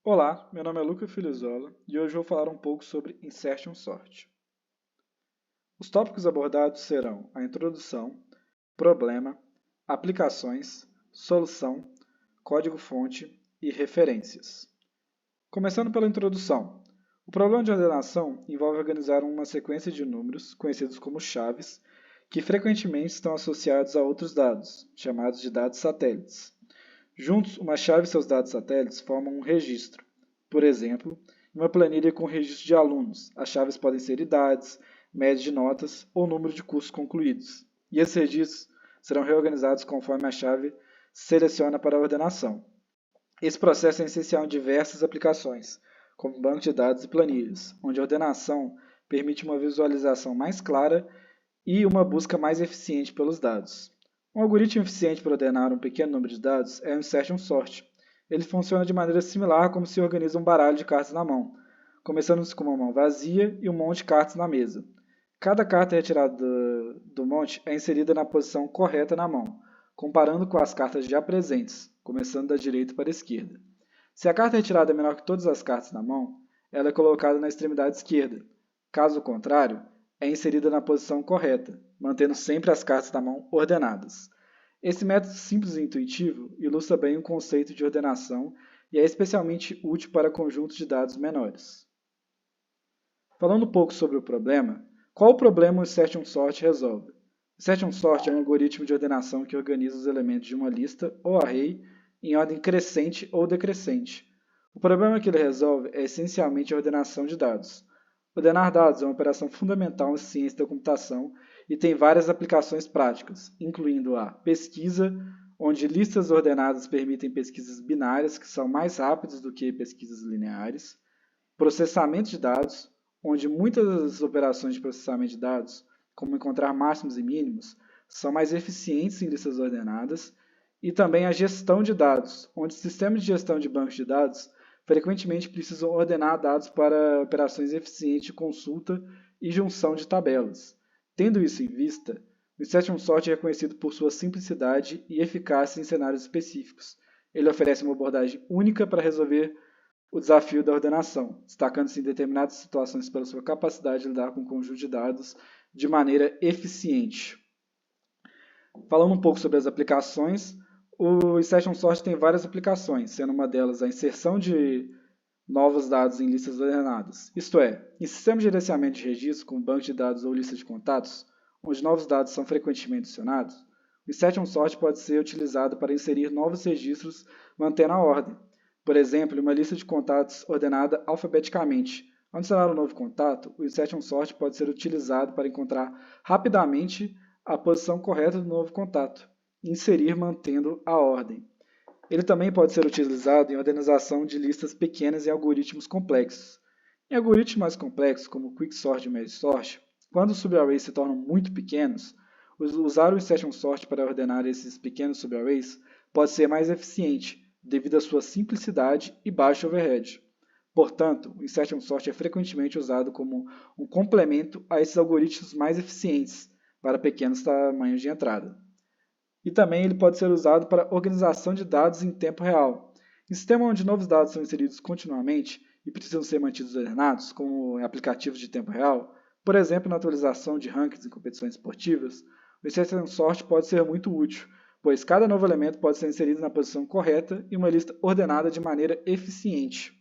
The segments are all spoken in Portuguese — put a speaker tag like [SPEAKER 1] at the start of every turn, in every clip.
[SPEAKER 1] Olá, meu nome é Luca Filizola e hoje vou falar um pouco sobre Insertion Sort. Os tópicos abordados serão a introdução, problema, aplicações, solução, código-fonte e referências. Começando pela introdução. O problema de ordenação envolve organizar uma sequência de números, conhecidos como chaves, que frequentemente estão associados a outros dados, chamados de dados satélites. Juntos, uma chave e seus dados satélites formam um registro. Por exemplo, em uma planilha com registro de alunos, as chaves podem ser idades, média de notas ou número de cursos concluídos. E esses registros serão reorganizados conforme a chave seleciona para a ordenação. Esse processo é essencial em diversas aplicações, como banco de dados e planilhas, onde a ordenação permite uma visualização mais clara e uma busca mais eficiente pelos dados. Um algoritmo eficiente para ordenar um pequeno número de dados é o Insertion Sort. Ele funciona de maneira similar a como se organiza um baralho de cartas na mão, começando com uma mão vazia e um monte de cartas na mesa. Cada carta retirada do monte é inserida na posição correta na mão, comparando com as cartas já presentes, começando da direita para a esquerda. Se a carta retirada é menor que todas as cartas na mão, ela é colocada na extremidade esquerda. Caso contrário, é inserida na posição correta, mantendo sempre as cartas na mão ordenadas. Esse método simples e intuitivo ilustra bem o conceito de ordenação e é especialmente útil para conjuntos de dados menores. Falando um pouco sobre o problema, qual o problema o Insertion Sort resolve? O Insertion Sort é um algoritmo de ordenação que organiza os elementos de uma lista ou array em ordem crescente ou decrescente. O problema que ele resolve é essencialmente a ordenação de dados. Ordenar dados é uma operação fundamental em ciência da computação e tem várias aplicações práticas, incluindo a pesquisa, onde listas ordenadas permitem pesquisas binárias que são mais rápidas do que pesquisas lineares, processamento de dados, onde muitas das operações de processamento de dados, como encontrar máximos e mínimos, são mais eficientes em listas ordenadas, e também a gestão de dados, onde sistemas de gestão de bancos de dados frequentemente precisam ordenar dados para operações eficientes de consulta e junção de tabelas. Tendo isso em vista, o Insertion Sort é reconhecido por sua simplicidade e eficácia em cenários específicos. Ele oferece uma abordagem única para resolver o desafio da ordenação, destacando-se em determinadas situações pela sua capacidade de lidar com um conjunto de dados de maneira eficiente. Falando um pouco sobre as aplicações, o Insertion Sort tem várias aplicações, sendo uma delas a inserção de novos dados em listas ordenadas. Isto é, em sistemas de gerenciamento de registros, como banco de dados ou lista de contatos, onde novos dados são frequentemente adicionados, o Insertion Sort pode ser utilizado para inserir novos registros mantendo a ordem. Por exemplo, em uma lista de contatos ordenada alfabeticamente. Ao adicionar um novo contato, o Insertion Sort pode ser utilizado para encontrar rapidamente a posição correta do novo contato e inserir mantendo a ordem. Ele também pode ser utilizado em organização de listas pequenas em algoritmos complexos. Em algoritmos mais complexos, como Quicksort e Mergesort, quando os subarrays se tornam muito pequenos, usar o Insertion Sort para ordenar esses pequenos subarrays pode ser mais eficiente, devido à sua simplicidade e baixo overhead. Portanto, o Insertion Sort é frequentemente usado como um complemento a esses algoritmos mais eficientes para pequenos tamanhos de entrada. E também ele pode ser usado para organização de dados em tempo real. Em sistemas onde novos dados são inseridos continuamente e precisam ser mantidos ordenados, como em aplicativos de tempo real, por exemplo, na atualização de rankings em competições esportivas, o Insertion Sort pode ser muito útil, pois cada novo elemento pode ser inserido na posição correta e uma lista ordenada de maneira eficiente.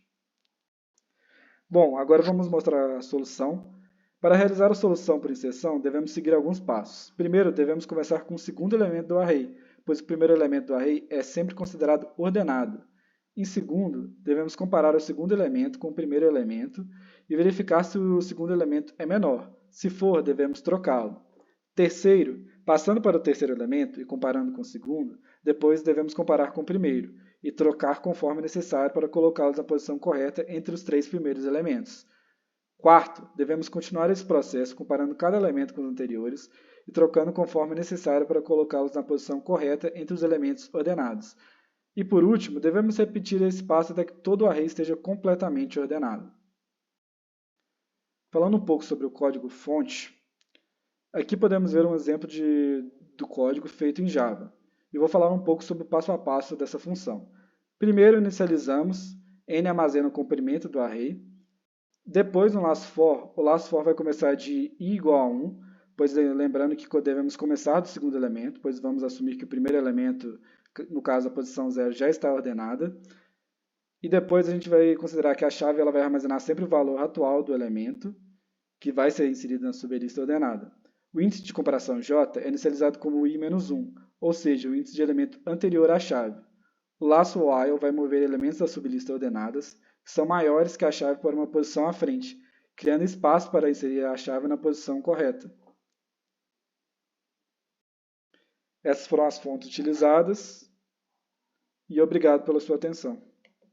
[SPEAKER 1] Bom, agora vamos mostrar a solução. Para realizar a solução por inserção, devemos seguir alguns passos. Primeiro, devemos começar com o segundo elemento do array, pois o primeiro elemento do array é sempre considerado ordenado. Em segundo, devemos comparar o segundo elemento com o primeiro elemento e verificar se o segundo elemento é menor. Se for, devemos trocá-lo. Terceiro, passando para o terceiro elemento e comparando com o segundo, depois devemos comparar com o primeiro e trocar conforme necessário para colocá-los na posição correta entre os três primeiros elementos. Quarto, devemos continuar esse processo comparando cada elemento com os anteriores e trocando conforme necessário para colocá-los na posição correta entre os elementos ordenados. E por último, devemos repetir esse passo até que todo o array esteja completamente ordenado. Falando um pouco sobre o código-fonte, aqui podemos ver um exemplo do código feito em Java. E vou falar um pouco sobre o passo a passo dessa função. Primeiro, inicializamos n armazena o comprimento do array. Depois, no laço for, o laço for vai começar de i igual a 1, pois lembrando que devemos começar do segundo elemento, pois vamos assumir que o primeiro elemento, no caso a posição 0, já está ordenada. E depois a gente vai considerar que a chave ela vai armazenar sempre o valor atual do elemento, que vai ser inserido na sublista ordenada. O índice de comparação J é inicializado como i-1, ou seja, o índice de elemento anterior à chave. O laço while vai mover elementos da sublista ordenadas que são maiores que a chave para uma posição à frente, criando espaço para inserir a chave na posição correta. Essas foram as fontes utilizadas e obrigado pela sua atenção.